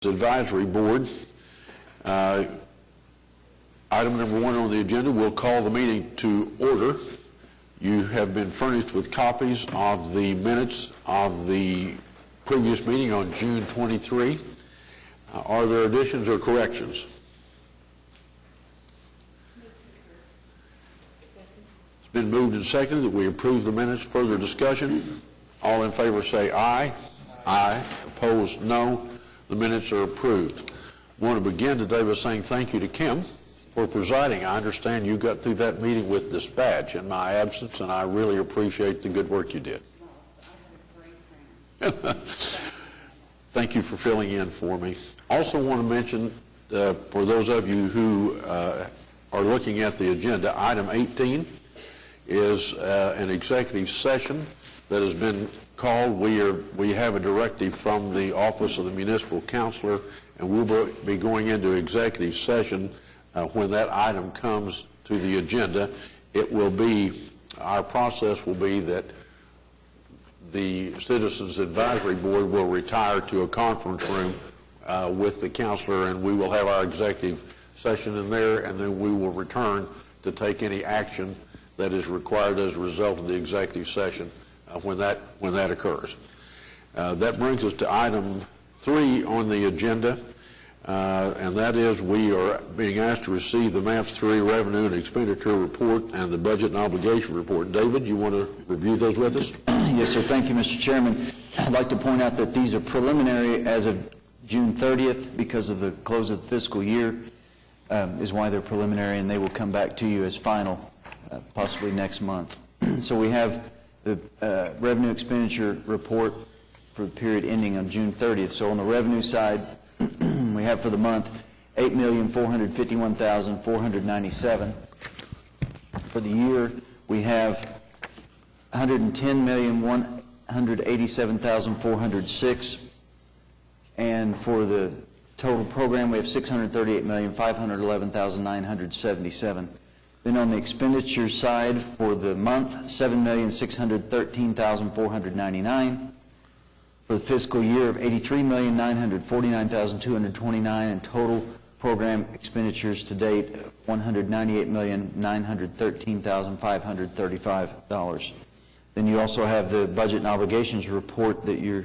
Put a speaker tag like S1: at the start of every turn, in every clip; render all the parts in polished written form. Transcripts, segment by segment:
S1: Advisory Board. Item number 1 on the agenda, we'll call the meeting to order. You have been furnished with copies of the minutes of the previous meeting on June 23. Are there additions or corrections? It's been moved and seconded that we approve the minutes. Further discussion? All in favor say aye. Aye. Opposed, no. The minutes are approved. I want to begin today by saying thank you to Kim for presiding. I understand you got through that meeting with dispatch in my absence, and I really appreciate the good work you did. Thank you for filling in for me. Also want to mention, for those of you who are looking at the agenda, item 18 is an executive session that has been called. We have a directive from the Office of the Municipal Counselor, and we'll be going into executive session when that item comes to the agenda. It will be, our process will be that the Citizens Advisory Board will retire to a conference room with the counselor, and we will have our executive session in there, and then we will return to take any action that is required as a result of the executive session when that occurs. That brings us to item 3 on the agenda, and that is we are being asked to receive the MAPS 3 Revenue and Expenditure Report and the Budget and Obligation Report. David, you want to review those with us?
S2: Yes, sir. Thank you, Mr. Chairman. I'd like to point out that these are preliminary as of June 30th because of the close of the fiscal year is why they're preliminary, and they will come back to you as final possibly next month. So we have the revenue expenditure report for the period ending on June 30th. So on the revenue side, we have for the month $8,451,497. For the year, we have $110,187,406. And for the total program, we have $638,511,977. Then on the expenditure side for the month, $7,613,499. For the fiscal year of $83,949,229, and total program expenditures to date $198,913,535. Then you also have the budget and obligations report that you're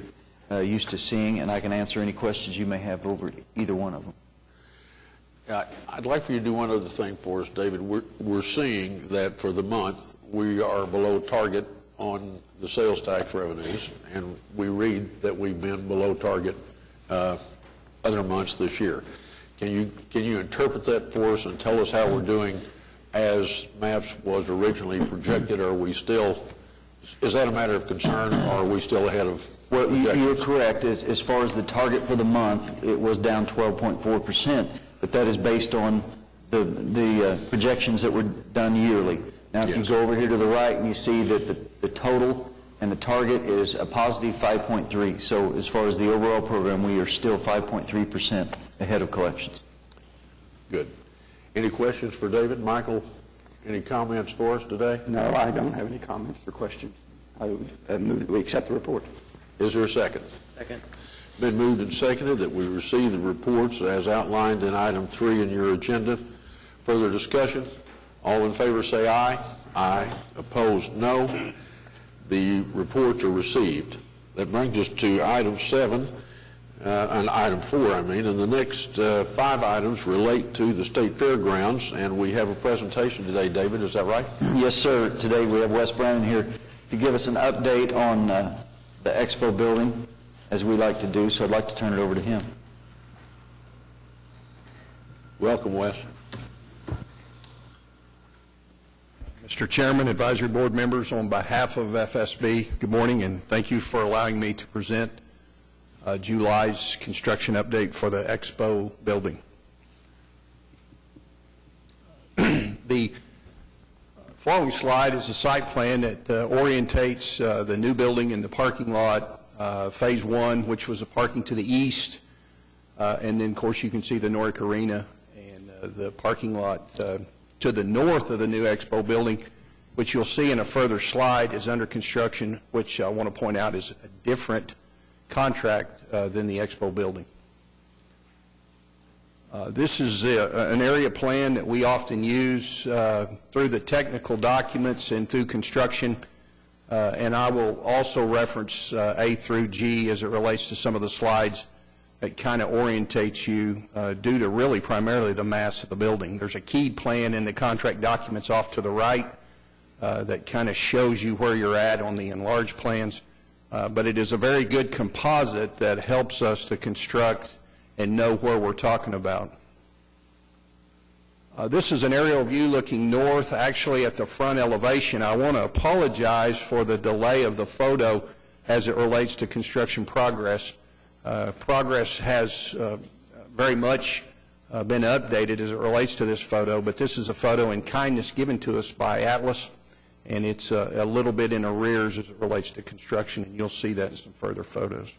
S2: used to seeing, and I can answer any questions you may have over either one of them.
S1: I'd like for you to do one other thing for us, David. We're seeing that for the month we are below target on the sales tax revenues, and we read that we've been below target other months this year. Can you interpret that for us and tell us how we're doing as MAPS was originally projected? Are we still, is that a matter of concern, or are we still ahead of projections?
S2: You're correct. As far as the target for the month, it was down 12.4%. But that is based on the projections that were done yearly. Now, if you go over here to the right, and you see that the total and the target is a positive 5.3. So as far as the overall program, we are still 5.3% ahead of collections.
S1: Good. Any questions for David? Michael, any comments for us today?
S3: No, I don't have any comments or questions. I move that we accept the report.
S1: Is there a second?
S3: Second.
S1: Been moved and seconded that we receive the reports as outlined in item 3 in your agenda. Further discussion? All in favor say aye. Aye. Opposed, no. The reports are received. That brings us to item 7, and item 4, and the next 5 items relate to the State Fairgrounds, and we have a presentation today. David, is that right?
S2: Yes, sir. Today we have Wes Brown here to give us an update on the Expo building, as we like to do, so I'd like to turn it over to him.
S1: Welcome, Wes.
S4: Mr. Chairman, Advisory Board members, on behalf of FSB, good morning, and thank you for allowing me to present July's construction update for the Expo building. The following slide is a site plan that orientates the new building in the parking lot, Phase 1, which was a parking to the east, and then, of course, you can see the Norick Arena and the parking lot to the north of the new Expo building, which you'll see in a further slide is under construction, which I want to point out is a different contract than the Expo building. This is an area plan that we often use through the technical documents and through construction, and I will also reference A through G as it relates to some of the slides that kind of orientates you due to really primarily the mass of the building. There's a keyed plan in the contract documents off to the right that kind of shows you where you're at on the enlarged plans, but it is a very good composite that helps us to construct and know where we're talking about. This is an aerial view looking north, actually at the front elevation. I want to apologize for the delay of the photo as it relates to construction progress. Progress has very much been updated as it relates to this photo, but this is a photo in kindness given to us by Atlas, and it's a little bit in arrears as it relates to construction, and you'll see that in some further photos.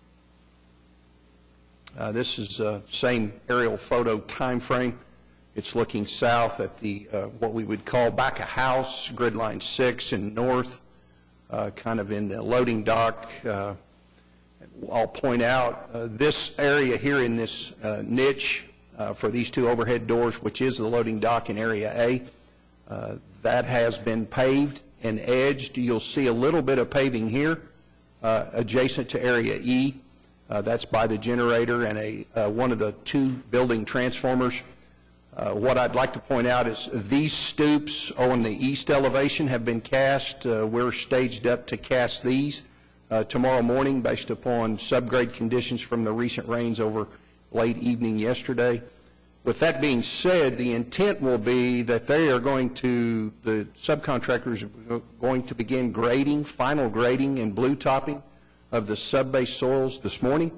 S4: This is the same aerial photo time frame. It's looking south at the what we would call back of house, grid line 6 and north, kind of in the loading dock. I'll point out this area here in this niche for these two overhead doors, which is the loading dock in Area A, that has been paved and edged. You'll see a little bit of paving here adjacent to Area E. That's by the generator and one of the two building transformers. What I'd like to point out is these stoops on the east elevation have been cast. We're staged up to cast these tomorrow morning based upon subgrade conditions from the recent rains over late evening yesterday. With that being said, the intent will be that the subcontractors are going to begin grading, final grading and blue topping of the sub-base soils this morning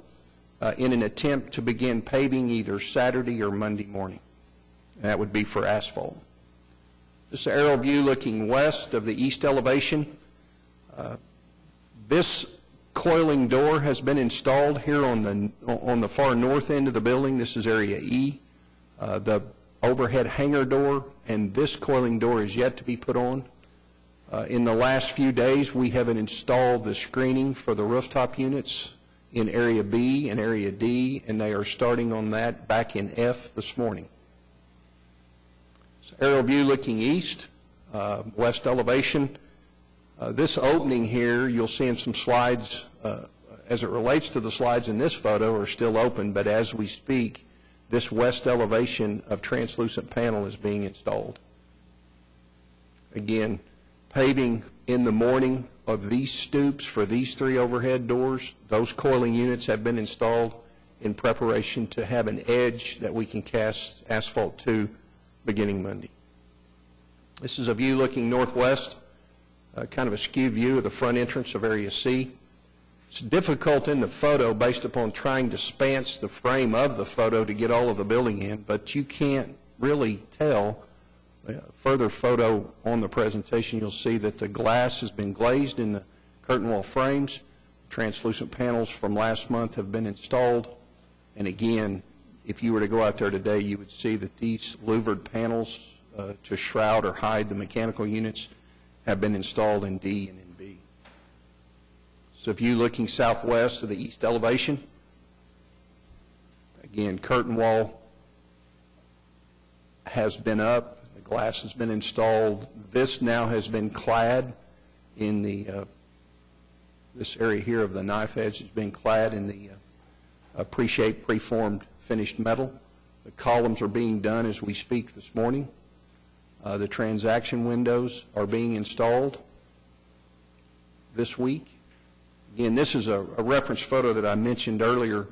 S4: in an attempt to begin paving either Saturday or Monday morning. And that would be for asphalt. This is an aerial view looking west of the east elevation. This coiling door has been installed here on the far north end of the building. This is Area E. The overhead hangar door and this coiling door is yet to be put on. In the last few days, we have installed the screening for the rooftop units in Area B and Area D, and they are starting on that back in F this morning. So aerial view looking east, west elevation. This opening here, you'll see in some slides, as it relates to the slides in this photo, are still open, but as we speak, this west elevation of translucent panel is being installed. Again, paving in the morning of these stoops for these three overhead doors. Those coiling units have been installed in preparation to have an edge that we can cast asphalt to beginning Monday. This is a view looking northwest, kind of a skewed view of the front entrance of Area C. It's difficult in the photo based upon trying to spance the frame of the photo to get all of the building in, but you can't really tell. Further photo on the presentation, you'll see that the glass has been glazed in the curtain wall frames. Translucent panels from last month have been installed. And again, if you were to go out there today, you would see that these louvered panels to shroud or hide the mechanical units have been installed in D and in B. So if you looking southwest of the east elevation, again, curtain wall has been up. Glass has been installed. This now has been clad in the, this area here of the knife edge has been clad in the pre-shaped, preformed finished metal. The columns are being done as we speak this morning. The transaction windows are being installed this week. Again, this is a reference photo that I mentioned earlier.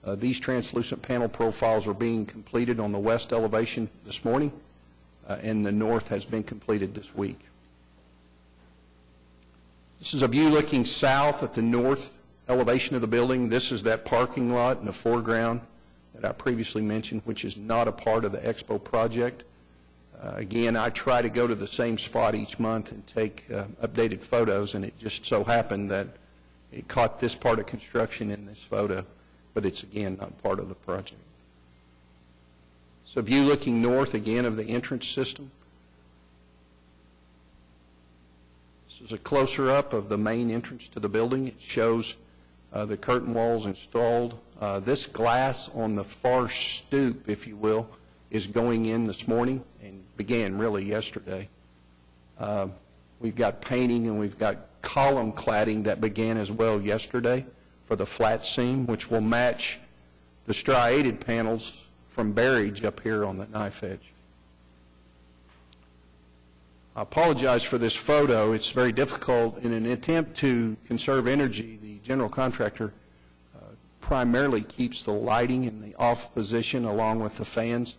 S4: These translucent panel profiles are being completed on the west elevation this morning. And the north has been completed this week. This is a view looking south at the north elevation of the building. This is that parking lot in the foreground that I previously mentioned, which is not a part of the Expo project. Again, I try to go to the same spot each month and take updated photos, and it just so happened that it caught this part of construction in this photo, but it's, again, not part of the project. So view looking north again of the entrance system. This is a closer up of the main entrance to the building. It shows the curtain walls installed. This glass on the far stoop, if you will, is going in this morning and began really yesterday. We've got painting and we've got column cladding that began as well yesterday for the flat seam, which will match the striated panels from Barrage up here on the knife edge. I apologize for this photo. It's very difficult. In an attempt to conserve energy, the general contractor primarily keeps the lighting in the off position along with the fans.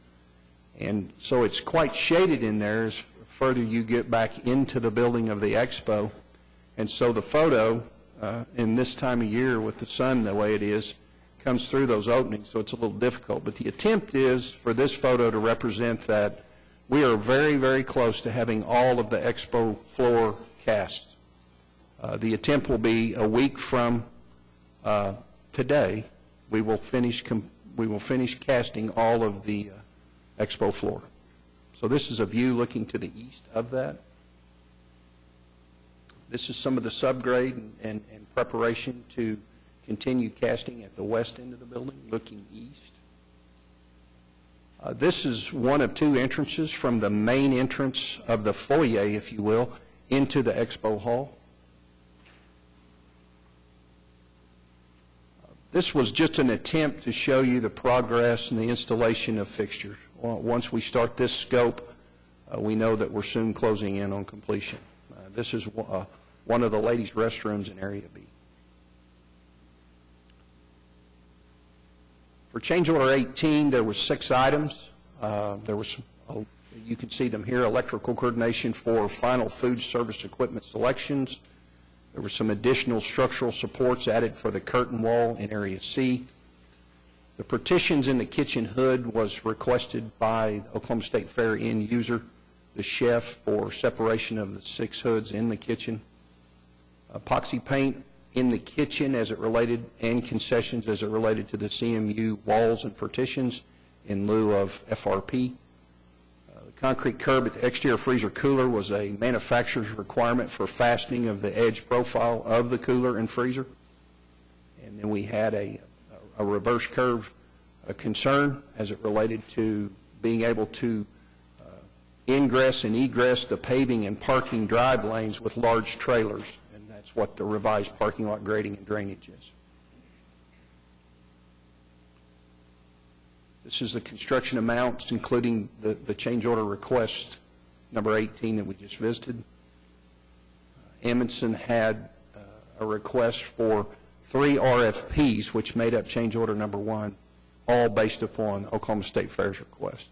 S4: And so it's quite shaded in there as further you get back into the building of the expo. And so the photo, in this time of year with the sun the way it is, comes through those openings, so it's a little difficult. But the attempt is for this photo to represent that we are very, very close to having all of the expo floor cast. The attempt will be a week from today. We will finish casting all of the expo floor. So this is a view looking to the east of that. This is some of the subgrade and preparation to continue casting at the west end of the building, looking east. This is one of two entrances from the main entrance of the foyer, if you will, into the expo hall. This was just an attempt to show you the progress and the installation of fixtures. Once we start this scope, we know that we're soon closing in on completion. This is one of the ladies' restrooms in Area B. For change order 18, there were 6 items. There was, you can see them here, electrical coordination for final food service equipment selections. There were some additional structural supports added for the curtain wall in Area C. The partitions in the kitchen hood was requested by Oklahoma State Fair end user, the chef, for separation of the 6 hoods in the kitchen. Epoxy paint in the kitchen as it related, and concessions as it related to the CMU walls and partitions in lieu of FRP. The concrete curb at the exterior freezer cooler was a manufacturer's requirement for fastening of the edge profile of the cooler and freezer. And then we had a reverse curve concern as it related to being able to ingress and egress the paving and parking drive lanes with large trailers. That's what the revised parking lot grading and drainage is. This is the construction amounts, including the change order request number 18 that we just visited. Amundsen had a request for 3 RFPs, which made up change order number 1, all based upon Oklahoma State Fair's request.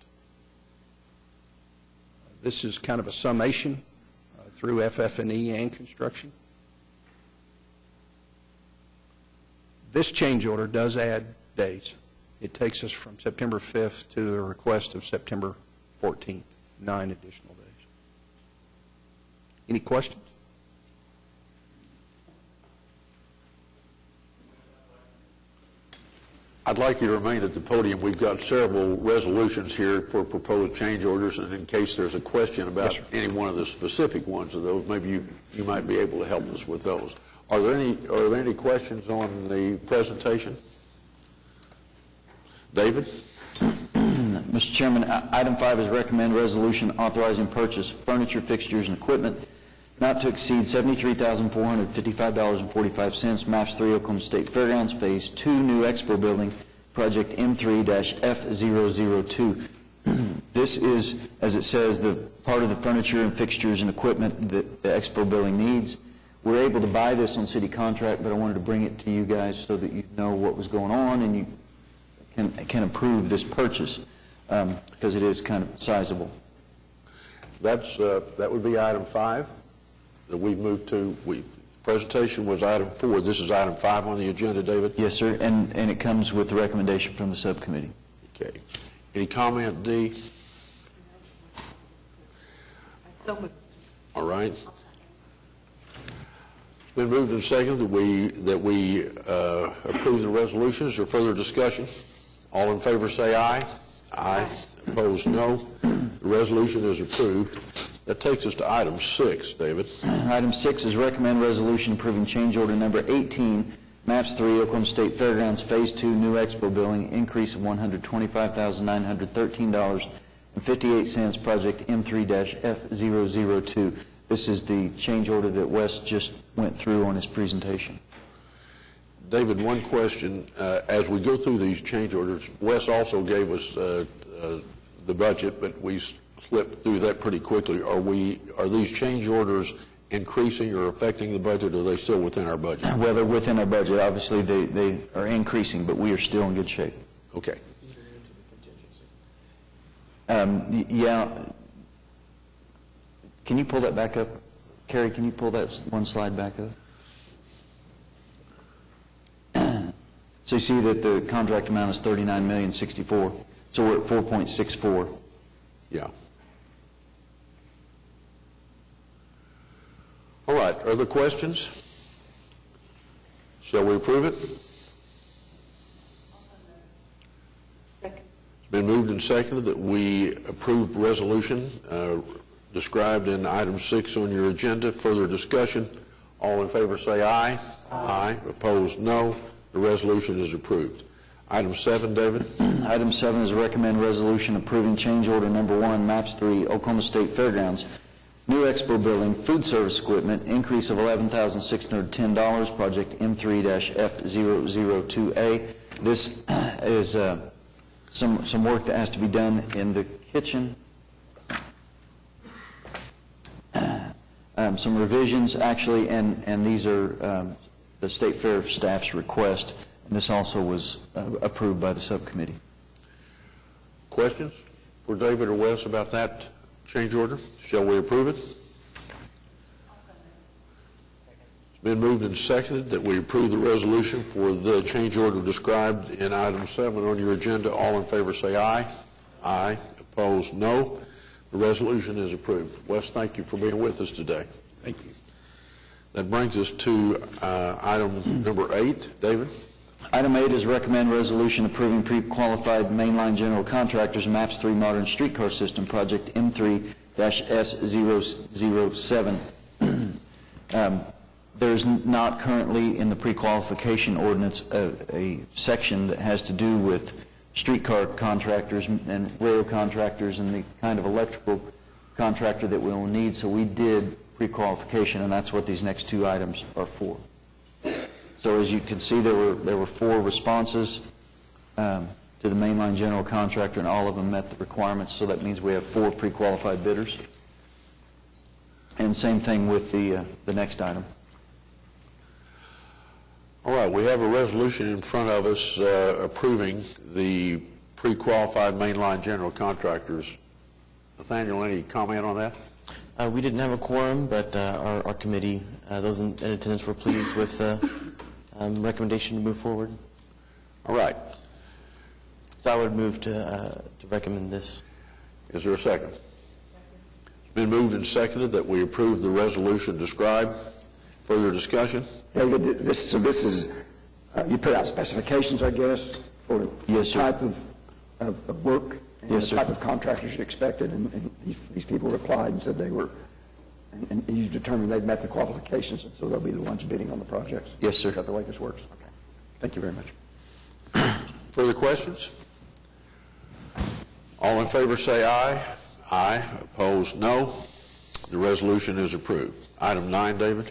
S4: This is kind of a summation through FF&E and construction. This change order does add days. It takes us from September 5th to the request of September 14th, 9 additional days. Any questions?
S1: I'd like you to remain at the podium. We've got several resolutions here for proposed change orders, and in case there's a question about any one of the specific ones of those, maybe you might be able to help us with those. Are there any questions on the presentation? David?
S2: Mr. Chairman, item 5 is recommend resolution authorizing purchase of furniture, fixtures, and equipment not to exceed $73,455.45, Maps 3, Oklahoma State Fairgrounds, Phase 2, New Expo Building, Project M3-F002. This is, as it says, the part of the furniture and fixtures and equipment that the Expo Building needs. We're able to buy this on city contract, but I wanted to bring it to you guys so that you know what was going on and you can approve this purchase because it is kind of sizable.
S1: That would be item 5 that we've moved to. Presentation was item 4. This is item 5 on the agenda, David?
S2: Yes, sir, and it comes with the recommendation from the subcommittee.
S1: Okay. Any comment, Dee? All right. It's been moved and seconded that we approve the resolutions. Is there further discussion? All in favor say aye. Aye. Opposed, no. The resolution is approved. That takes us to item 6, David.
S2: Item 6 is recommend resolution approving change order number 18 Maps 3, Oklahoma State Fairgrounds, Phase 2, New Expo Building, increase of $125,913.58, project M3-F002. This is the change order that Wes just went through on his presentation.
S1: David, one question. As we go through these change orders, Wes also gave us the budget, but we slipped through that pretty quickly. Are these change orders increasing or affecting the budget, or are they still within our budget?
S2: Well, they're within our budget. Obviously, they are increasing, but we are still in good shape.
S1: Okay.
S2: Yeah. Can you pull that back up? Carrie, can you pull that one slide back up? So you see that the contract amount is $39,064,000. So we're at 4.64.
S1: Yeah. All right. Other questions? Shall we approve it? It's been moved and seconded that we approve resolution described in item 6 on your agenda. Further discussion? All in favor say aye. Aye. Opposed, no. The resolution is approved. Item 7, David.
S2: Item 7 is a recommend resolution approving change order number 1, Maps 3, Oklahoma State Fairgrounds, New Expo Building, food service equipment, increase of $11,610, project M3-F002A. This is some work that has to be done in the kitchen. Some revisions, actually, and these are the State Fair staff's request. And this also was approved by the subcommittee.
S1: Questions for David or Wes about that change order? Shall we approve it? It's been moved and seconded that we approve the resolution for the change order described in item 7 on your agenda. All in favor say aye. Aye. Opposed, no. The resolution is approved. Wes, thank you for being with us today.
S4: Thank you.
S1: That brings us to item number 8. David?
S2: Item 8 is recommend resolution approving pre-qualified mainline general contractors Maps 3 modern streetcar system project M3-S007. There's not currently in the pre-qualification ordinance a section that has to do with streetcar contractors and rail contractors and the kind of electrical contractor that we will need, so we did pre-qualification, and that's what these next 2 items are for. So as you can see, there were 4 responses to the mainline general contractor, and all of them met the requirements, so that means we have 4 pre-qualified bidders. And same thing with the next item.
S1: All right, we have a resolution in front of us approving the pre-qualified mainline general contractors. Nathaniel, any comment on that?
S5: We didn't have a quorum, but our committee, those in attendance, were pleased with the recommendation to move forward.
S1: All right.
S5: So I would move to recommend this.
S1: Is there a second? It's been moved and seconded that we approve the resolution described. Further discussion?
S3: David, this is, you put out specifications, I guess, for the
S2: Yes, sir.
S3: type of work and
S2: Yes,
S3: the
S2: sir.
S3: type of contractors you expected, and these people replied and said they were, and you determined they've met the qualifications, and so they'll be the ones bidding on the projects.
S2: Yes, sir.
S3: Is that the way this works? Okay. Thank you very much.
S1: Further questions? All in favor say aye. Aye. Opposed, no. The resolution is approved. Item 9, David.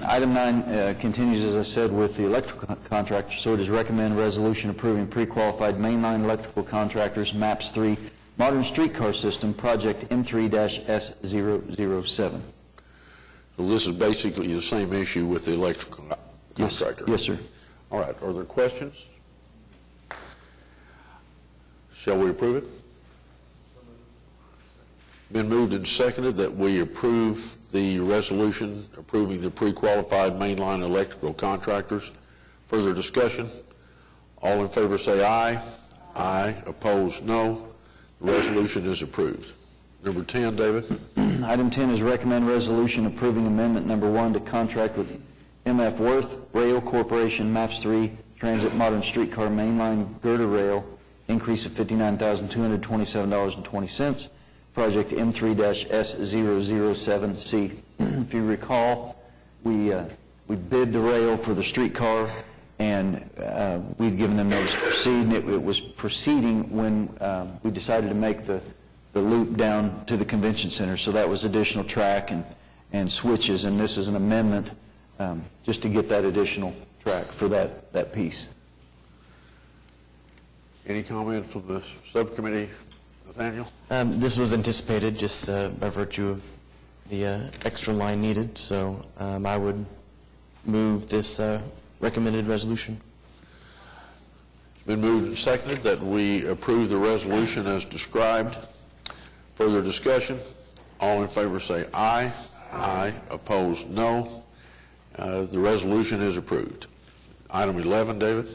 S2: Item 9 continues, as I said, with the electrical contractor. So it is recommend resolution approving pre-qualified mainline electrical contractors MAPS 3 modern streetcar system project M3-S007.
S1: So this is basically the same issue with the electrical contractor.
S2: Yes, sir.
S1: All right. Are there questions? Shall we approve it? Been moved and seconded that we approve the resolution approving the pre-qualified mainline electrical contractors. Further discussion? All in favor say aye. Aye. Opposed, no. The resolution is approved. Number 10, David.
S2: Item 10 is recommend resolution approving amendment number 1 to contract with MF Worth Rail Corporation MAPS 3 Transit Modern Streetcar Mainline Girder Rail, increase of $59,227.20. Project M3-S007C. If you recall, we bid the rail for the streetcar and we'd given them notice to proceed, and it was proceeding when we decided to make the loop down to the convention center. So that was additional track and switches, and this is an amendment just to get that additional track for that piece.
S1: Any comment from the subcommittee, Nathaniel?
S5: This was anticipated just by virtue of the extra line needed, so I would move this recommended resolution.
S1: It's been moved and seconded that we approve the resolution as described. Further discussion? All in favor say aye. Aye. Opposed, no. The resolution is approved. Item 11, David?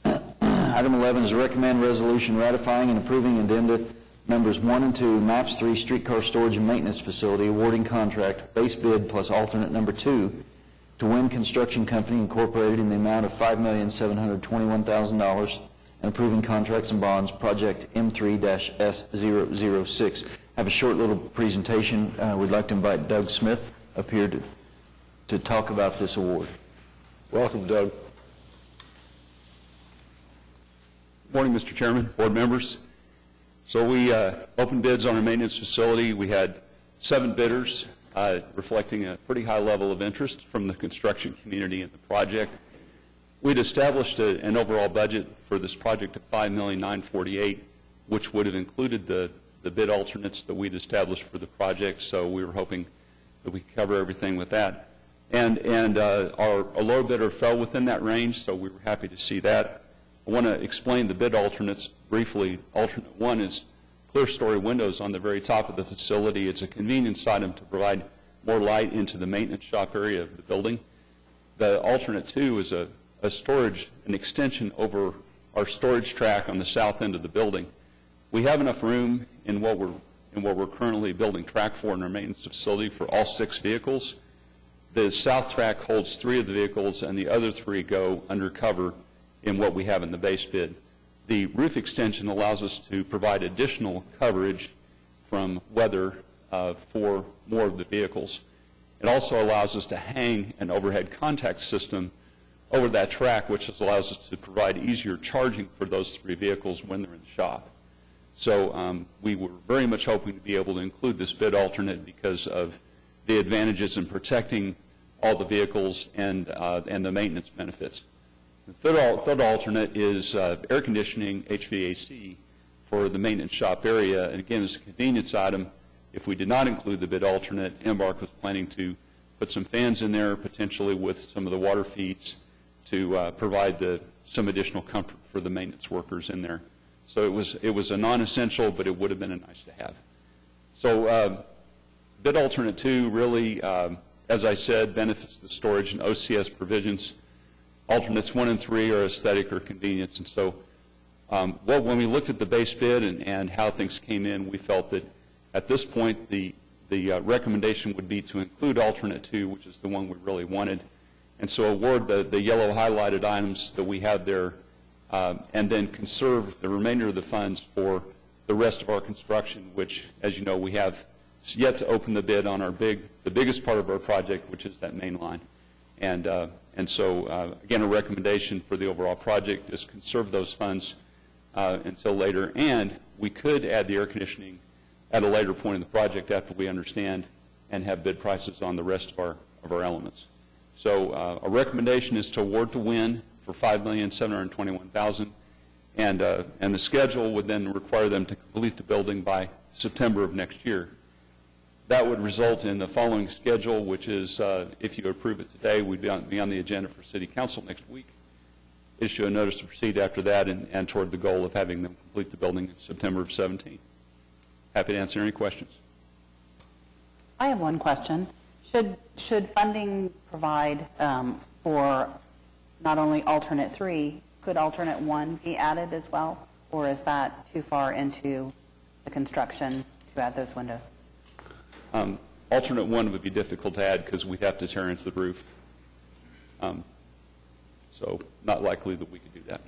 S2: Item 11 is a recommend resolution ratifying and approving addenda numbers 1 and 2, MAPS 3 Streetcar Storage and Maintenance Facility, awarding contract, base bid plus alternate number 2, to Wynn Construction Company Incorporated in the amount of $5,721,000, and approving contracts and bonds, project M3-S006. I have a short little presentation. We'd like to invite Doug Smith up here to talk about this award.
S1: Welcome, Doug.
S6: Morning, Mr. Chairman, board members. So we opened bids on our maintenance facility. We had 7 bidders, reflecting a pretty high level of interest from the construction community in the project. We'd established an overall budget for this project of $5,948,000, which would have included the bid alternates that we'd established for the project. So we were hoping that we could cover everything with that. And our low bidder fell within that range, so we were happy to see that. I want to explain the bid alternates briefly. Alternate 1 is clear story windows on the very top of the facility. It's a convenience item to provide more light into the maintenance shop area of the building. The alternate 2 is an extension over our storage track on the south end of the building. We have enough room in what we're currently building track for in our maintenance facility for all 6 vehicles. The south track holds 3 of the vehicles, and the other 3 go undercover in what we have in the base bid. The roof extension allows us to provide additional coverage from weather for more of the vehicles. It also allows us to hang an overhead contact system over that track, which allows us to provide easier charging for those 3 vehicles when they're in the shop. So we were very much hoping to be able to include this bid alternate because of the advantages in protecting all the vehicles and the maintenance benefits. The third alternate is air conditioning, HVAC, for the maintenance shop area. And again, it's a convenience item. If we did not include the bid alternate, Embark was planning to put some fans in there, potentially with some of the water feeds, to provide some additional comfort for the maintenance workers in there. So it was a non-essential, but it would have been a nice to have. So bid alternate 2 really, as I said, benefits the storage and OCS provisions. Alternates 1 and 3 are aesthetic or convenience. And so when we looked at the base bid and how things came in, we felt that at this point the recommendation would be to include alternate 2, which is the one we really wanted, and so award the yellow highlighted items that we have there, and then conserve the remainder of the funds for the rest of our construction, which, as you know, we have yet to open the bid on the biggest part of our project, which is that main line. And so, again, a recommendation for the overall project is conserve those funds until later. And we could add the air conditioning at a later point in the project after we understand and have bid prices on the rest of our elements. So a recommendation is to award to Wynn for $5,721,000. And the schedule would then require them to complete the building by September of next year. That would result in the following schedule, which is, if you approve it today, we'd be on the agenda for City Council next week. Issue a notice to proceed after that and toward the goal of having them complete the building in September of 2017. Happy to answer any questions.
S7: I have one question. Should funding provide for not only alternate 3, could alternate 1 be added as well? Or is that too far into the construction to add those windows?
S6: Alternate 1 would be difficult to add because we'd have to tear into the roof. So not likely that we could do that.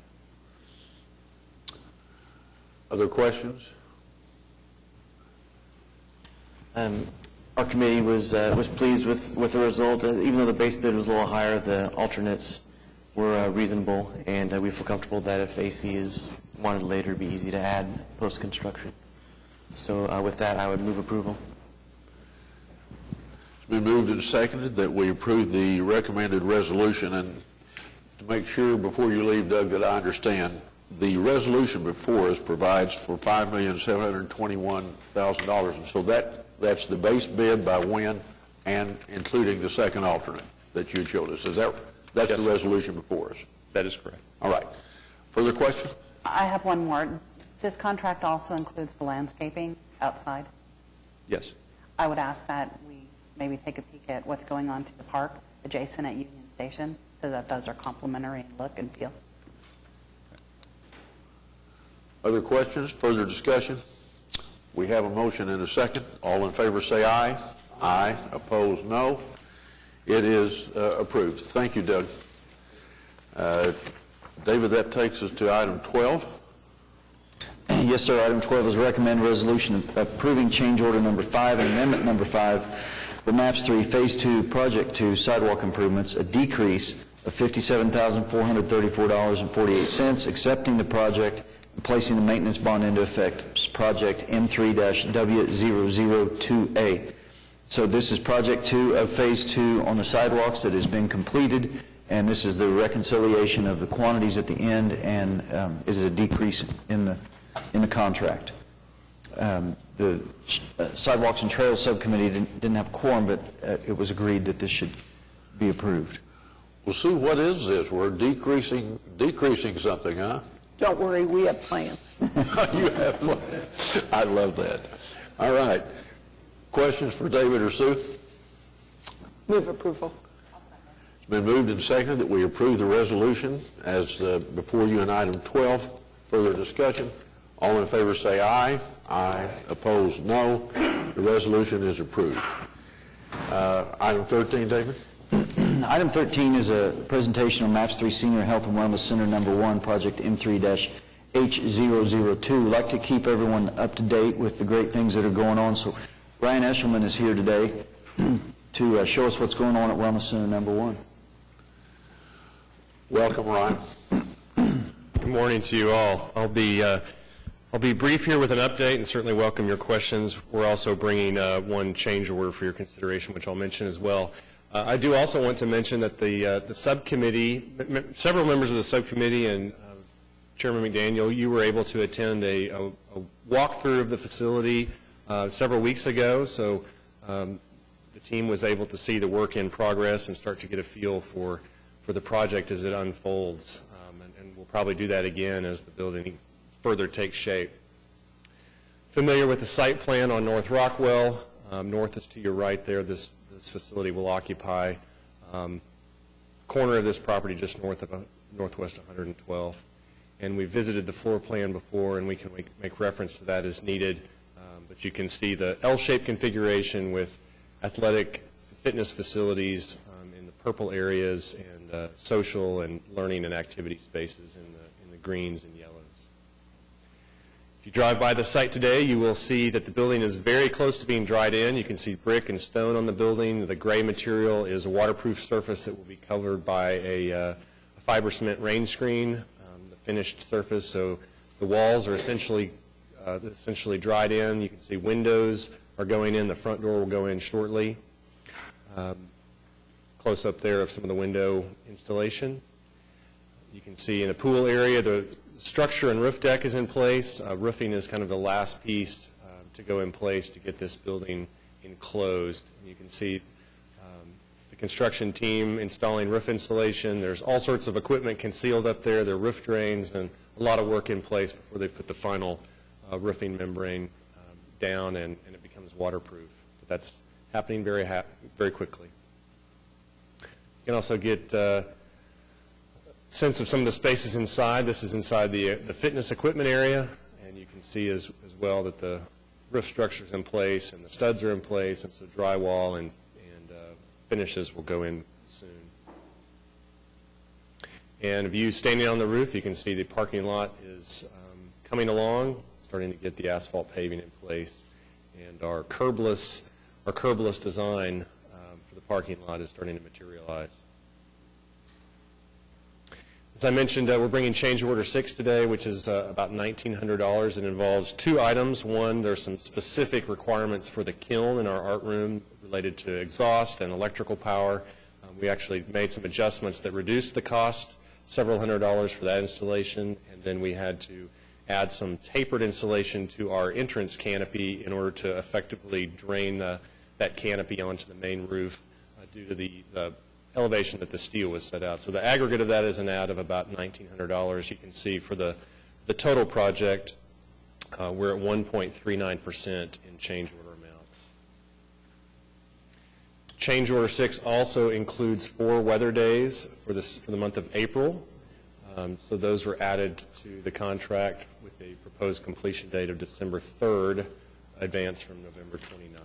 S1: Other questions?
S5: Our committee was pleased with the result. Even though the base bid was a little higher, the alternates were reasonable, and we feel comfortable that if AC is wanted later, it'd be easy to add post-construction. So with that, I would move approval.
S1: It's been moved and seconded that we approve the recommended resolution. And to make sure before you leave, Doug, that I understand, the resolution before us provides for $5,721,000. And so that's the base bid by Wynn and including the second alternate that you showed us. That's the resolution before us?
S6: That is correct.
S1: All right. Further questions?
S7: I have one more. This contract also includes the landscaping outside.
S6: Yes.
S7: I would ask that we maybe take a peek at what's going on to the park adjacent at Union Station so that those are complementary in look and feel.
S1: Other questions? Further discussion? We have a motion and a second. All in favor say aye. Aye. Opposed, no. It is approved. Thank you, Doug. David, that takes us to item 12.
S2: Yes, sir. Item 12 is recommend resolution approving change order number 5 and amendment number 5 for MAPS 3 Phase 2 Project 2 sidewalk improvements, a decrease of $57,434.48, accepting the project and placing the maintenance bond into effect. It's project M3-W002A. So this is project 2 of Phase 2 on the sidewalks that has been completed, and this is the reconciliation of the quantities at the end, and it is a decrease in the contract. The Sidewalks and Trails Subcommittee didn't have quorum, but it was agreed that this should be approved.
S1: Well, Sue, what is this? We're decreasing something, huh?
S8: Don't worry, we have plans.
S1: You have plans. I love that. All right. Questions for David or Sue?
S8: Move approval.
S1: It's been moved and seconded that we approve the resolution as before you in item 12. Further discussion? All in favor say aye. Aye. Opposed, no. The resolution is approved. Item 13, David?
S2: Item 13 is a presentation on MAPS 3 Senior Health and Wellness Center number 1, project M3-H002. We'd like to keep everyone up to date with the great things that are going on. So Ryan Eshelman is here today to show us what's going on at Wellness Center number 1.
S1: Welcome, Ryan.
S9: Good morning to you all. I'll be brief here with an update and certainly welcome your questions. We're also bringing one change order for your consideration, which I'll mention as well. I do also want to mention that the subcommittee, several members of the subcommittee and Chairman McDaniel, you were able to attend a walkthrough of the facility several weeks ago, so the team was able to see the work in progress and start to get a feel for the project as it unfolds. And we'll probably do that again as the building further takes shape. Familiar with the site plan on North Rockwell, north is to your right there. This facility will occupy corner of this property just northwest 112th. And we visited the floor plan before, and we can make reference to that as needed. But you can see the L-shaped configuration with athletic fitness facilities in the purple areas and social and learning and activity spaces in the greens and yellows. If you drive by the site today, you will see that the building is very close to being dried in. You can see brick and stone on the building. The gray material is a waterproof surface that will be covered by a fiber cement rain screen, the finished surface. So the walls are essentially dried in. You can see windows are going in. The front door will go in shortly. Close up there of some of the window installation. You can see in the pool area the structure and roof deck is in place. Roofing is kind of the last piece to go in place to get this building enclosed. And you can see the construction team installing roof insulation. There's all sorts of equipment concealed up there. There are roof drains and a lot of work in place before they put the final roofing membrane down and it becomes waterproof. But that's happening very quickly. You can also get sense of some of the spaces inside. This is inside the fitness equipment area, and you can see as well that the roof structure's in place and the studs are in place, and so drywall and finishes will go in soon. And if you standing on the roof, you can see the parking lot is coming along, starting to get the asphalt paving in place, and our curbless design for the parking lot is starting to materialize. As I mentioned, we're bringing change order 6 today, which is about $1,900. It involves 2 items. One, there's some specific requirements for the kiln in our art room related to exhaust and electrical power. We actually made some adjustments that reduced the cost, several $100s for that installation, and then we had to add some tapered insulation to our entrance canopy in order to effectively drain that canopy onto the main roof due to the elevation that the steel was set out. So the aggregate of that is an add of about $1,900. You can see for the total project, we're at 1.39% in change order amounts. Change order 6 also includes 4 weather days for the month of April. So those were added to the contract with a proposed completion date of December 3rd, advanced from November 29th.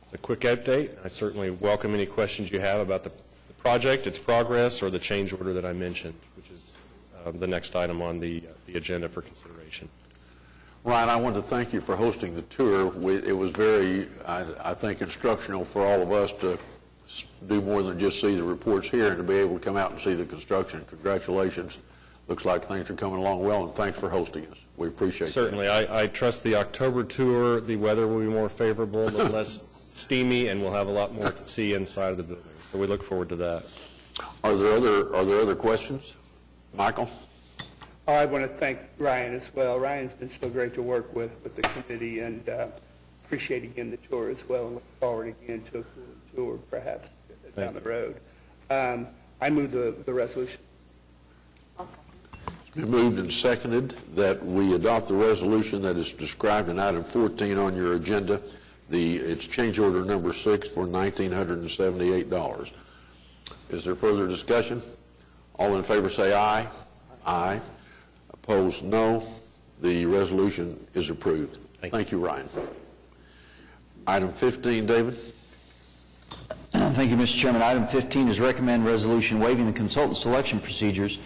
S9: It's a quick update. I certainly welcome any questions you have about the project, its progress, or the change order that I mentioned, which is the next item on the agenda for consideration.
S1: Ryan, I want to thank you for hosting the tour. It was very, I think, instructional for all of us to do more than just see the reports here and to be able to come out and see the construction. Congratulations. Looks like things are coming along well, and thanks for hosting us. We appreciate it.
S9: Certainly. I trust the October tour, the weather will be more favorable, a little less steamy, and we'll have a lot more to see inside of the building. So we look forward to that.
S1: Are there other questions? Michael?
S10: I want to thank Ryan as well. Ryan's been so great to work with the committee, and appreciate again the tour as well, and look forward again to a cool tour perhaps down the road. I move the resolution.
S1: It's been moved and seconded that we adopt the resolution that is described in item 14 on your agenda. It's change order number 6 for $1,978. Is there further discussion? All in favor say aye. Aye. Opposed, no. The resolution is approved. Thank you, Ryan. Item 15, David.
S2: Thank you, Mr. Chairman. Item 15 is recommend resolution waiving the consultant selection procedures,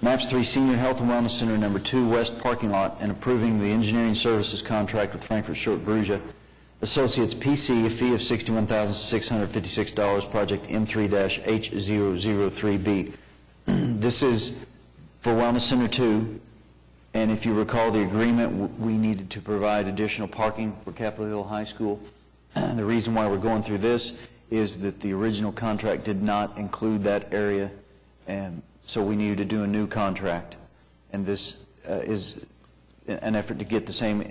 S2: MAPS 3 Senior Health and Wellness Center Number 2 West Parking Lot, and approving the engineering services contract with Frankfurt Short Brugia Associates PC, a fee of $61,656, project M3-H003B. This is for Wellness Center 2, and if you recall the agreement, we needed to provide additional parking for Capitol Hill High School. The reason why we're going through this is that the original contract did not include that area, and so we needed to do a new contract, and this is an effort to get the same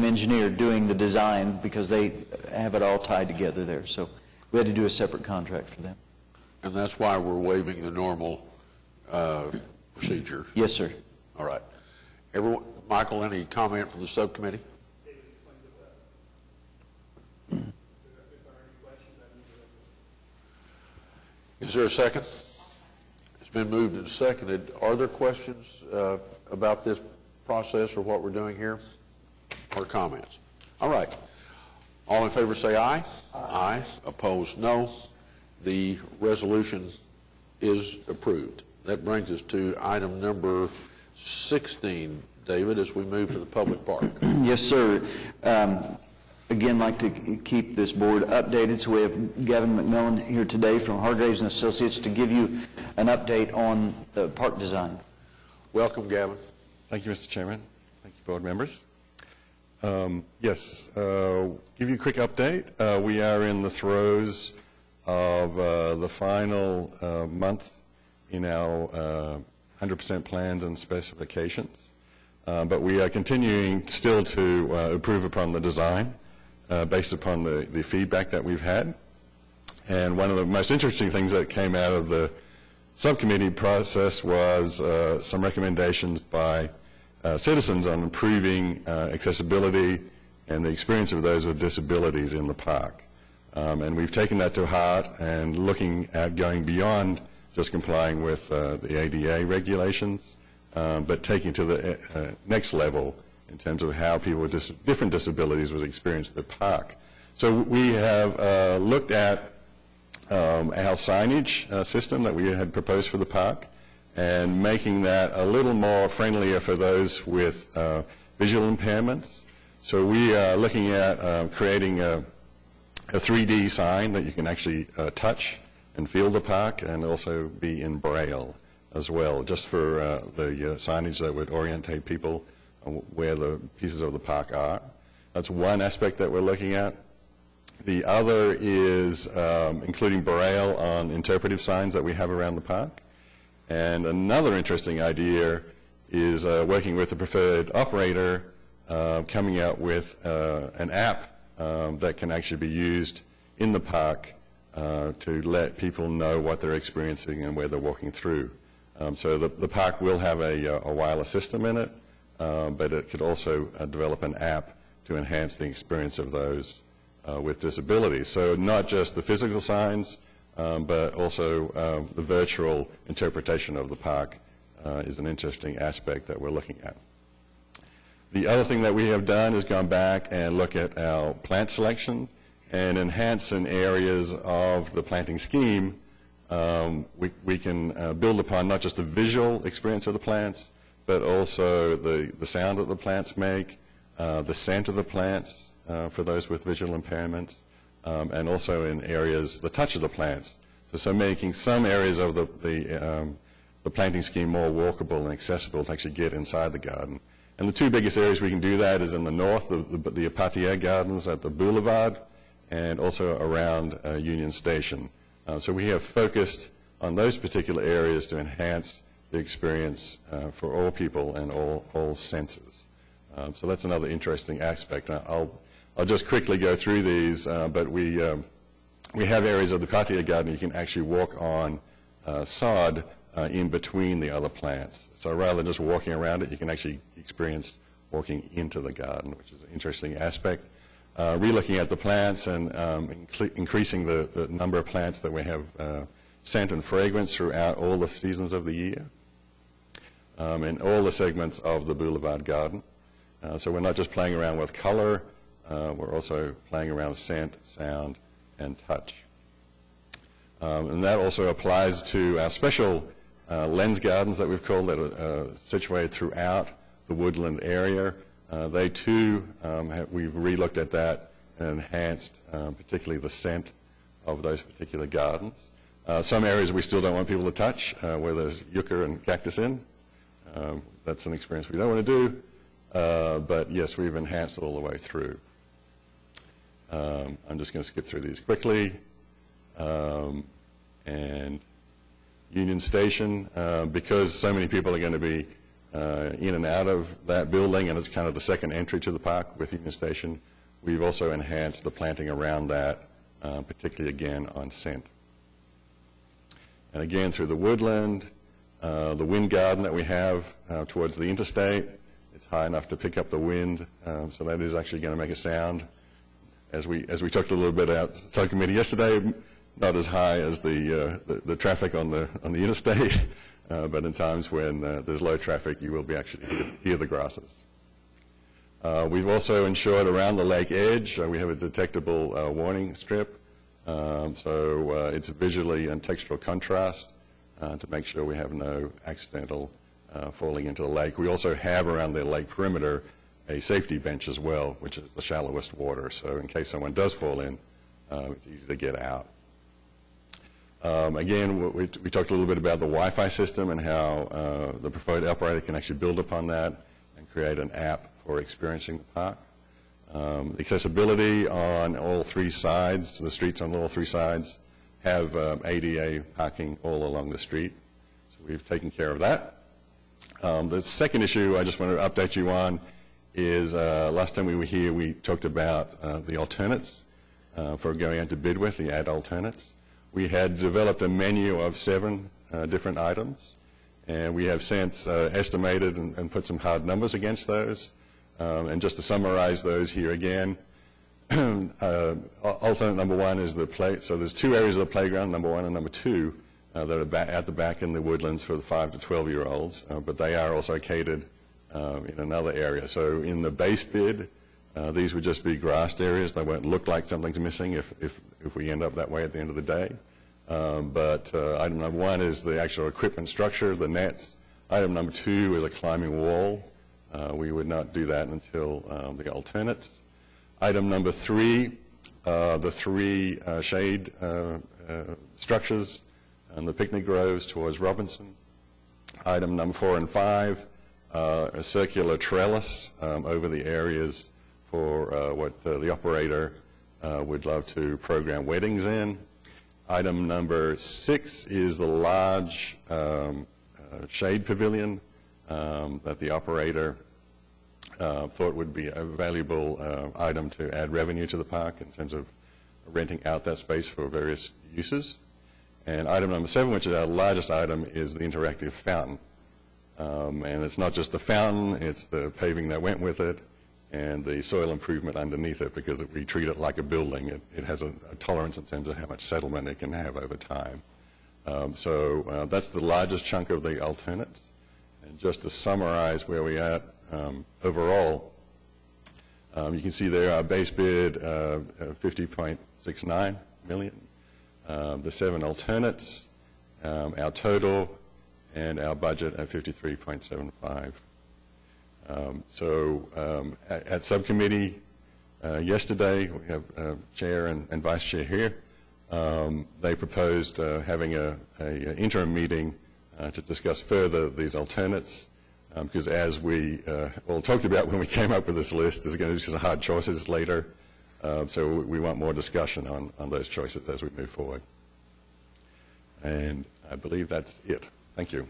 S2: engineer doing the design, because they have it all tied together there. So we had to do a separate contract for them.
S1: And that's why we're waiving the normal procedure.
S2: Yes, sir.
S1: All right. Michael, any comment from the subcommittee? Is there a second? It's been moved and seconded. Are there questions about this process or what we're doing here, or comments? All right. All in favor say aye. Aye. Opposed, no. The resolution is approved. That brings us to item number 16, David, as we move to the public park.
S2: Yes, sir. Again, like to keep this board updated, so we have Gavin McMillan here today from Hargraves and Associates to give you an update on the park design.
S1: Welcome, Gavin.
S11: Thank you, Mr. Chairman. Thank you, board members. Yes, give you a quick update. We are in the throes of the final month in our 100% plans and specifications, but we are continuing still to improve upon the design based upon the feedback that we've had. And one of the most interesting things that came out of the subcommittee process was some recommendations by citizens on improving accessibility and the experience of those with disabilities in the park. And we've taken that to heart and looking at going beyond just complying with the ADA regulations, but taking to the next level in terms of how people with different disabilities would experience the park. So we have looked at our signage system that we had proposed for the park, and making that a little more friendlier for those with visual impairments. So we are looking at creating a 3D sign that you can actually touch and feel the park, and also be in Braille as well, just for the signage that would orientate people on where the pieces of the park are. That's one aspect that we're looking at. The other is including Braille on interpretive signs that we have around the park. And another interesting idea is working with the preferred operator, coming out with an app that can actually be used in the park to let people know what they're experiencing and where they're walking through. So the park will have a wireless system in it, but it could also develop an app to enhance the experience of those with disabilities. So not just the physical signs, but also the virtual interpretation of the park is an interesting aspect that we're looking at. The other thing that we have done is gone back and look at our plant selection and enhance in areas of the planting scheme. We can build upon not just the visual experience of the plants, but also the sound that the plants make, the scent of the plants for those with visual impairments, and also in areas, the touch of the plants. So making some areas of the planting scheme more walkable and accessible to actually get inside the garden. And the two biggest areas we can do that is in the north, the Apatier Gardens at the Boulevard, and also around Union Station. So we have focused on those particular areas to enhance the experience for all people and all senses. So that's another interesting aspect. I'll just quickly go through these, but we have areas of the Apatier Garden you can actually walk on sod in between the other plants. So rather than just walking around it, you can actually experience walking into the garden, which is an interesting aspect. Relooking at the plants and increasing the number of plants that we have scent and fragrance throughout all the seasons of the year in all the segments of the Boulevard Garden. So we're not just playing around with color, we're also playing around with scent, sound, and touch. And that also applies to our special lens gardens that we've called that are situated throughout the woodland area. They too, we've relooked at that and enhanced particularly the scent of those particular gardens. Some areas we still don't want people to touch, where there's yucca and cactus in. That's an experience we don't want to do, but yes, we've enhanced it all the way through. I'm just going to skip through these quickly. And Union Station, because so many people are going to be in and out of that building, and it's kind of the second entry to the park with Union Station, we've also enhanced the planting around that, particularly again on scent. And again through the woodland, the wind garden that we have towards the interstate, it's high enough to pick up the wind, so that is actually going to make a sound. As we talked a little bit about subcommittee yesterday, not as high as the traffic on the interstate, but in times when there's low traffic, you will be actually hear the grasses. We've also ensured around the lake edge, we have a detectable warning strip, so it's visually and textural contrast to make sure we have no accidental falling into the lake. We also have around the lake perimeter a safety bench as well, which is the shallowest water, so in case someone does fall in, it's easy to get out. Again, we talked a little bit about the Wi-Fi system and how the preferred operator can actually build upon that and create an app for experiencing the park. Accessibility on all three sides, the streets on all three sides have ADA parking all along the street, so we've taken care of that. The second issue I just want to update you on is last time we were here, we talked about the alternates for going out to bid with, the ad alternates. We had developed a menu of 7 different items, and we have since estimated and put some hard numbers against those. And just to summarize those here again, alternate number 1 is the play. So there's 2 areas of the playground, number 1 and number 2, that are at the back in the woodlands for the 5 to 12-year-olds, but they are also catered in another area. So in the base bid, these would just be grassed areas. They won't look like something's missing if we end up that way at the end of the day. But item number 1 is the actual equipment structure, the nets. Item number 2 is a climbing wall. We would not do that until the alternates. Item number 3, the 3 shade structures and the picnic groves towards Robinson. Item number 4 and 5, a circular trellis over the areas for what the operator would love to program weddings in. Item number 6 is the large shade pavilion that the operator thought would be a valuable item to add revenue to the park in terms of renting out that space for various uses. And item number 7, which is our largest item, is the interactive fountain. And it's not just the fountain, it's the paving that went with it and the soil improvement underneath it, because we treat it like a building. It has a tolerance in terms of how much settlement it can have over time. So that's the largest chunk of the alternates. And just to summarize where we're at overall, you can see there our base bid, $50.69 million. The 7 alternates, our total, and our budget at $53.75. At subcommittee yesterday, we have chair and vice chair here. They proposed having an interim meeting to discuss further these alternates, because as we all talked about when we came up with this list, there's going to be some hard choices later. So we want more discussion on those choices as we move forward. And I believe that's it. Thank you.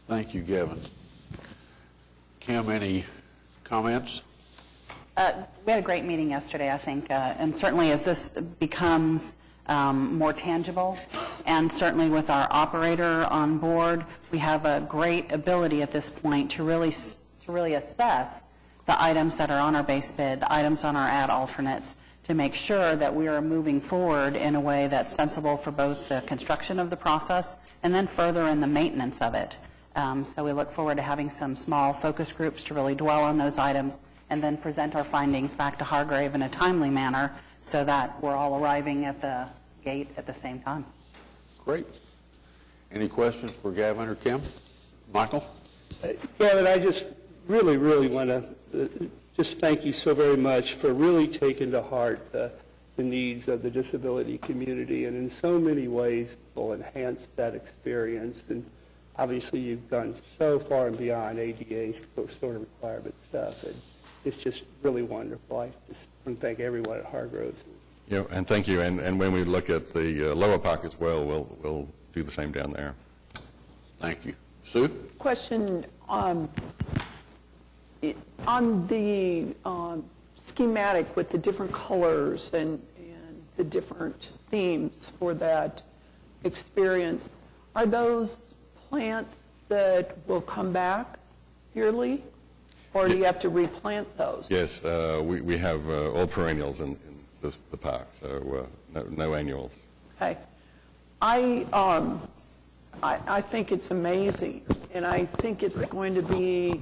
S1: Thank you, Gavin. Kim, any comments?
S7: We had a great meeting yesterday, I think, and certainly as this becomes more tangible, and certainly with our operator on board, we have a great ability at this point to really assess the items that are on our base bid, the items on our ad alternates, to make sure that we are moving forward in a way that's sensible for both the construction of the process and then further in the maintenance of it. So we look forward to having some small focus groups to really dwell on those items and then present our findings back to Hargrave in a timely manner so that we're all arriving at the gate at the same time.
S1: Great. Any questions for Gavin or Kim? Michael?
S10: Gavin, I just really want to just thank you so very much for really taking to heart the needs of the disability community, and in so many ways will enhance that experience. And obviously you've gone so far and beyond ADA sort of requirement stuff, and it's just really wonderful. I just want to thank everyone at Hargroves.
S11: And thank you. And when we look at the lower park as well, we'll do the same down there.
S1: Thank you. Sue?
S8: Question on the schematic with the different colors and the different themes for that experience. Are those plants that will come back yearly, or do you have to replant those?
S11: Yes, we have all perennials in the park, so no annuals.
S8: Okay. I think it's amazing, and I think it's going to be,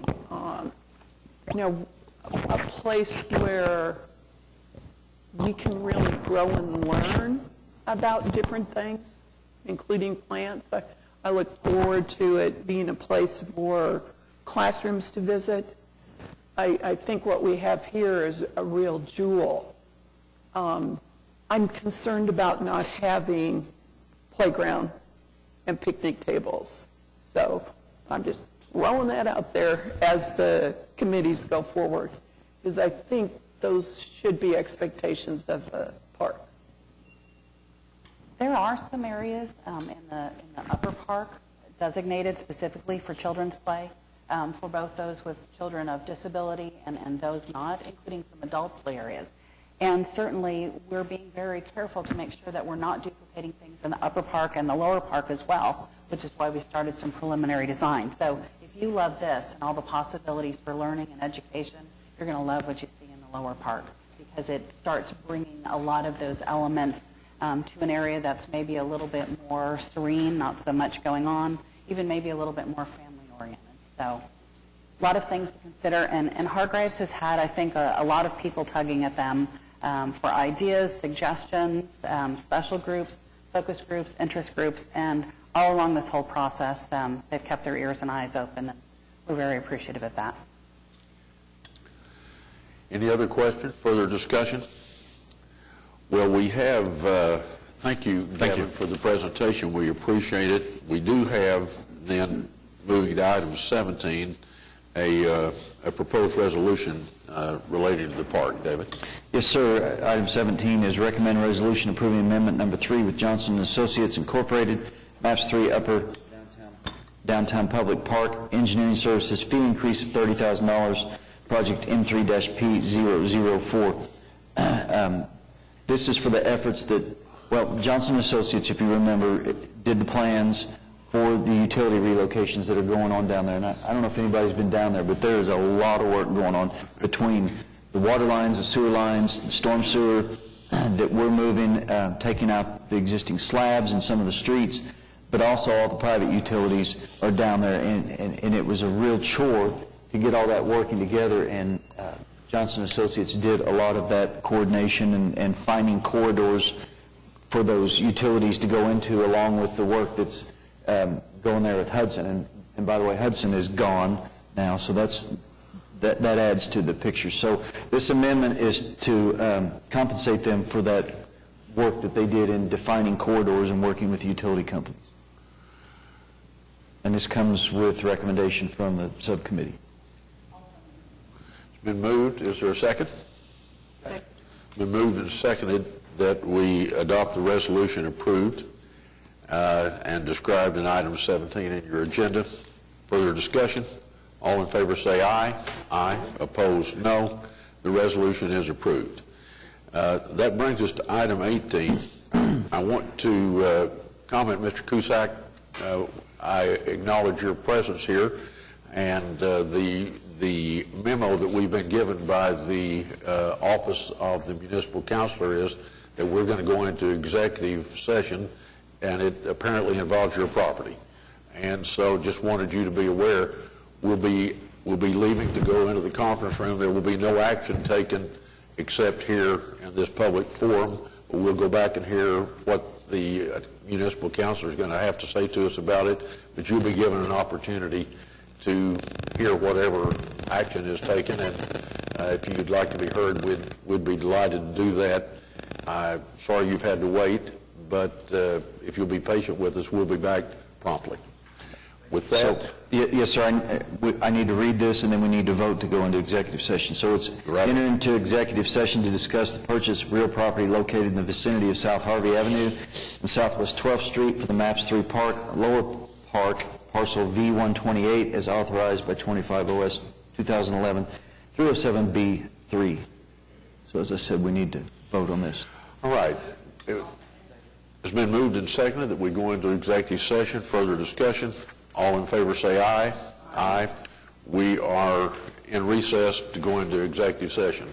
S8: a place where we can really grow and learn about different things, including plants. I look forward to it being a place for classrooms to visit. I think what we have here is a real jewel. I'm concerned about not having playground and picnic tables. So I'm just throwing that out there as the committees go forward, because I think those should be expectations of the park.
S7: There are some areas in the upper park designated specifically for children's play, for both those with children of disability and those not, including some adult play areas. And certainly, we're being very careful to make sure that we're not duplicating things in the upper park and the lower park as well, which is why we started some preliminary design. So if you love this and all the possibilities for learning and education, you're going to love what you see in the lower park, because it starts bringing a lot of those elements to an area that's maybe a little bit more serene, not so much going on, even maybe a little bit more family-oriented. So a lot of things to consider. And Hargraves has had, I think, a lot of people tugging at them for ideas, suggestions, special groups, focus groups, interest groups, and all along this whole process, they've kept their ears and eyes open, and we're very appreciative of that.
S1: Any other questions, further discussion? Well, we have Thank you, Gavin, for the presentation. We appreciate it. We do have then, moving to item 17, a proposed resolution related to the park. David?
S2: Yes, sir. Item 17 is recommend resolution approving amendment number 3 with Johnson and Associates Incorporated, Maps 3 Upper Downtown Public Park, engineering services fee increase of $30,000, project M3-P004. This is for the efforts that, well, Johnson and Associates, if you remember, did the plans for the utility relocations that are going on down there. And I don't know if anybody's been down there, but there is a lot of work going on between the water lines, the sewer lines, the storm sewer that we're moving, taking out the existing slabs in some of the streets, but also all the private utilities are down there. And it was a real chore to get all that working together, and Johnson Associates did a lot of that coordination and finding corridors for those utilities to go into, along with the work that's going there with Hudson. And by the way, Hudson is gone now, so that adds to the picture. So this amendment is to compensate them for that work that they did in defining corridors and working with utility companies. And this comes with recommendation from the subcommittee.
S1: It's been moved. Is there a second? Second. Been moved and seconded that we adopt the resolution approved and described in item 17 in your agenda. Further discussion? All in favor say aye. Aye. Opposed, no. The resolution is approved. That brings us to item 18. I want to comment, Mr. Cusack, I acknowledge your presence here, and the memo that we've been given by the Office of the Municipal Counselor is that we're going to go into executive session, and it apparently involves your property. And so just wanted you to be aware, we'll be leaving to go into the conference room. There will be no action taken except here in this public forum. But we'll go back and hear what the municipal counselor is going to have to say to us about it, but you'll be given an opportunity to hear whatever action is taken, and if you'd like to be heard, we'd be delighted to do that. I'm sorry you've had to wait, but if you'll be patient with us, we'll be back promptly. With that...
S2: So, yes, sir, I need to read this, and then we need to vote to go into executive session. So it's enter into executive session to discuss the purchase of real property located in the vicinity of South Harvey Avenue and Southwest 12th Street for the Maps 3 Park, Lower Park, parcel V128, as authorized by 25 OS 2011 307B3. So as I said, we need to vote on this.
S1: All right. It's been moved and seconded that we go into executive session. Further discussion? All in favor say aye. Aye. We are in recess to go into executive session.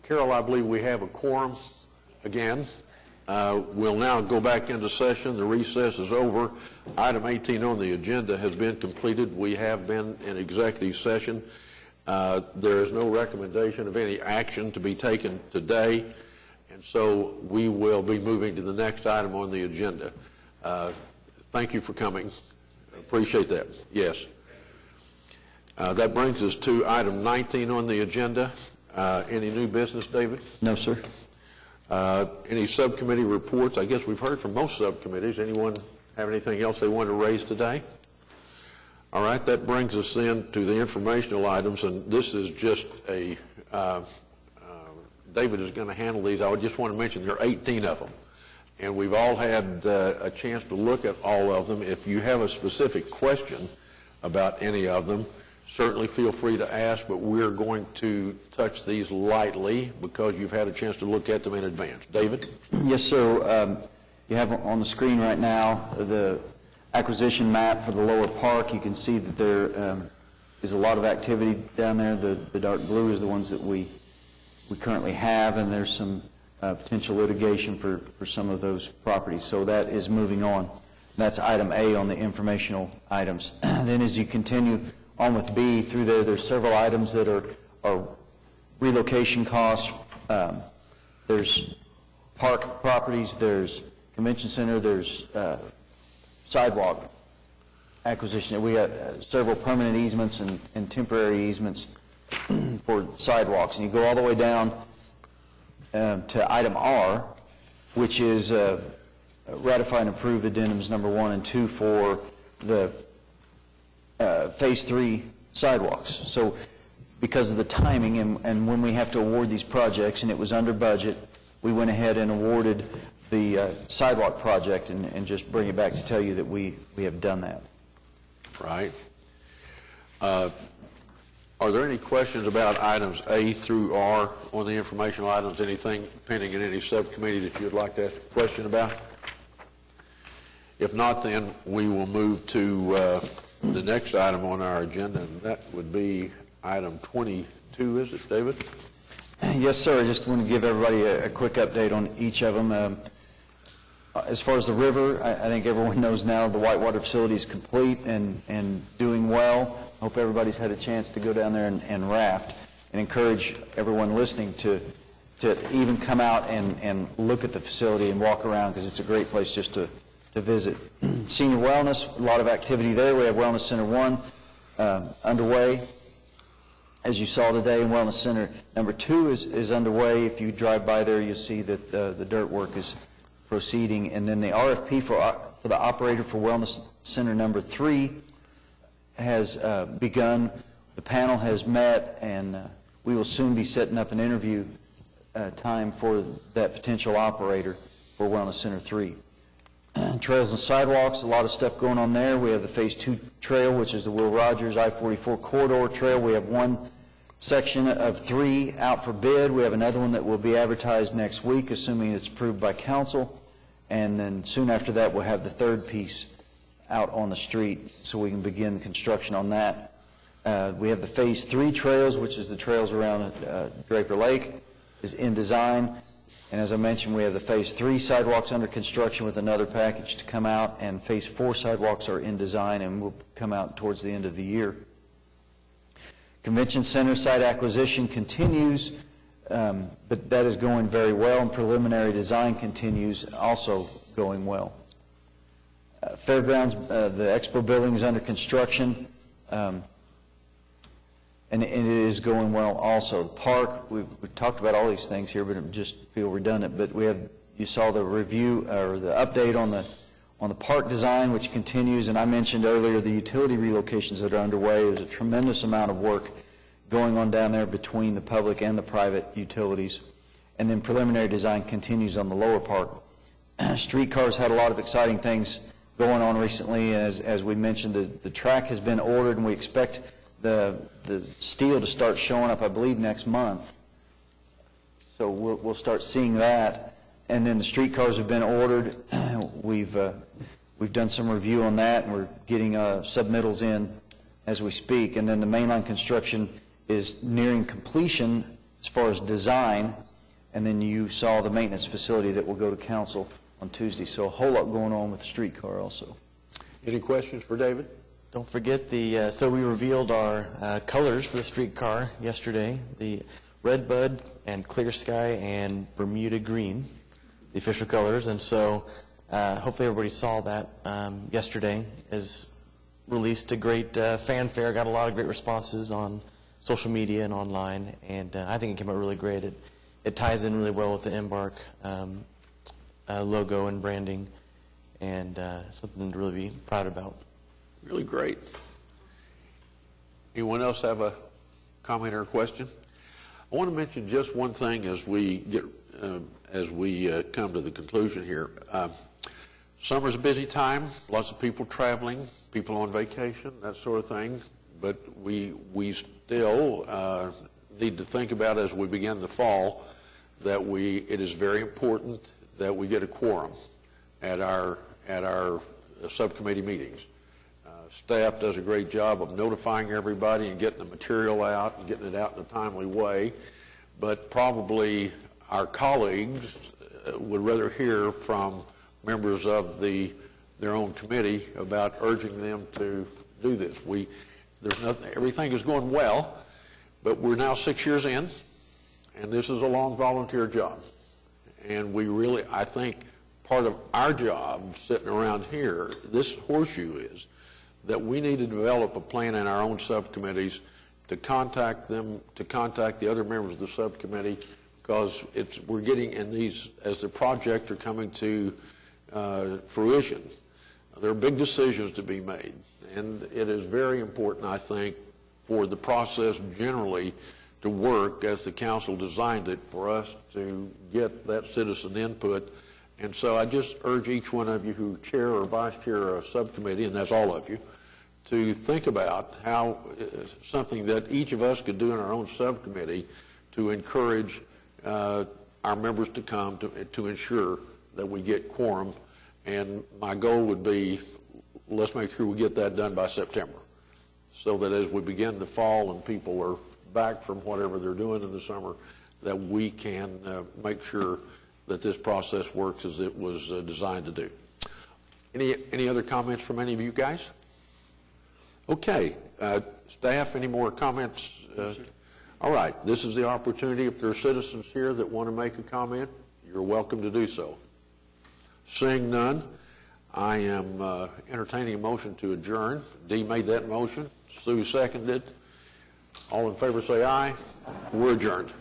S1: Carol, I believe we have a quorum again. We'll now go back into session. The recess is over. Item 18 on the agenda has been completed. We have been in executive session. There is no recommendation of any action to be taken today, and so we will be moving to the next item on the agenda. Thank you for coming. Appreciate that. Yes. That brings us to item 19 on the agenda. Any new business, David?
S2: No, sir.
S1: Any subcommittee reports? I guess we've heard from most subcommittees. Anyone have anything else they want to raise today? All right, that brings us then to the informational items, and this is just a, David is going to handle these. I just want to mention there are 18 of them, and we've all had a chance to look at all of them. If you have a specific question about any of them, certainly feel free to ask, but we're going to touch these lightly because you've had a chance to look at them in advance. David?
S2: Yes, sir. You have on the screen right now the acquisition map for the lower park. You can see that there is a lot of activity down there. The dark blue is the ones that we currently have, and there's some potential litigation for some of those properties. So that is moving on. That's item A on the informational items. Then as you continue on with B through there's several items that are relocation costs. There's park properties, there's convention center, there's sidewalk acquisition. We got several permanent easements and temporary easements for sidewalks. And you go all the way down to item R, which is ratify and approve addendums number 1 and 2 for the Phase 3 sidewalks. So because of the timing and when we have to award these projects, and it was under budget, we went ahead and awarded the sidewalk project and just bring it back to tell you that we have done that.
S1: Right. Are there any questions about items A through R on the informational items? Anything pending in any subcommittee that you'd like to ask a question about? If not, then we will move to the next item on our agenda, and that would be item 22, is it, David?
S2: Yes, sir. I just want to give everybody a quick update on each of them. As far as the river, I think everyone knows now the whitewater facility is complete and doing well. I hope everybody's had a chance to go down there and raft, and encourage everyone listening to even come out and look at the facility and walk around, because it's a great place just to visit. Senior wellness, a lot of activity there. We have Wellness Center 1 underway, as you saw today, and Wellness Center number 2 is underway. If you drive by there, you'll see that the dirt work is proceeding. And then the RFP for the operator for Wellness Center number 3 has begun. The panel has met, and we will soon be setting up an interview time for that potential operator for Wellness Center 3. Trails and sidewalks, a lot of stuff going on there. We have the Phase 2 trail, which is the Will Rogers I-44 corridor trail. We have one section of 3 out for bid. We have another one that will be advertised next week, assuming it's approved by council. And then soon after that, we'll have the third piece out on the street so we can begin the construction on that. We have the Phase 3 trails, which is the trails around Draper Lake, is in design. And as I mentioned, we have the Phase 3 sidewalks under construction with another package to come out, and Phase 4 sidewalks are in design and will come out towards the end of the year. Convention Center site acquisition continues, but that is going very well, and preliminary design continues, also going well. Fairgrounds, the Expo building is under construction, and it is going well also. The park, we've talked about all these things here, but it just feel redundant. But we have, you saw the review or the update on the park design, which continues. And I mentioned earlier the utility relocations that are underway. There's a tremendous amount of work going on down there between the public and the private utilities. And then preliminary design continues on the lower park. Streetcars had a lot of exciting things going on recently. As we mentioned, the track has been ordered, and we expect the steel to start showing up, I believe, next month. So we'll start seeing that. And then the streetcars have been ordered. We've done some review on that, and we're getting submittals in as we speak. And then the mainline construction is nearing completion as far as design, and then you saw the maintenance facility that will go to council on Tuesday. So a whole lot going on with the streetcar also.
S1: Any questions for David?
S5: Don't forget so we revealed our colors for the streetcar yesterday, the Red Bud and Clear Sky and Bermuda Green, the official colors. And so hopefully everybody saw that yesterday. Is released to great fanfare, got a lot of great responses on social media and online, and I think it came out really great. It ties in really well with the Embark logo and branding, and something to really be proud about.
S1: Really great. Anyone else have a comment or a question? I want to mention just one thing as we come to the conclusion here. Summer's a busy time, lots of people traveling, people on vacation, that sort of thing. But we still need to think about as we begin the fall that it is very important that we get a quorum at our subcommittee meetings. Staff does a great job of notifying everybody and getting the material out and getting it out in a timely way, but probably our colleagues would rather hear from members of their own committee about urging them to do this. Everything is going well, but we're now 6 years in, and this is a long volunteer job. And I think part of our job sitting around here, this horseshoe is, that we need to develop a plan in our own subcommittees to contact the other members of the subcommittee, because we're getting in these, as the projects are coming to fruition, there are big decisions to be made. And it is very important, I think, for the process generally to work as the council designed it, for us to get that citizen input. And so I just urge each one of you who chair or vice chair a subcommittee, and that's all of you, to think about how something that each of us could do in our own subcommittee to encourage our members to come to ensure that we get quorum. And my goal would be, let's make sure we get that done by September, so that as we begin the fall and people are back from whatever they're doing in the summer, that we can make sure that this process works as it was designed to do. Any other comments from any of you guys? Okay. Staff, any more comments? All right. This is the opportunity. If there are citizens here that want to make a comment, you're welcome to do so. Seeing none, I am entertaining a motion to adjourn. Dee made that motion. Sue seconded. All in favor say aye. We're adjourned.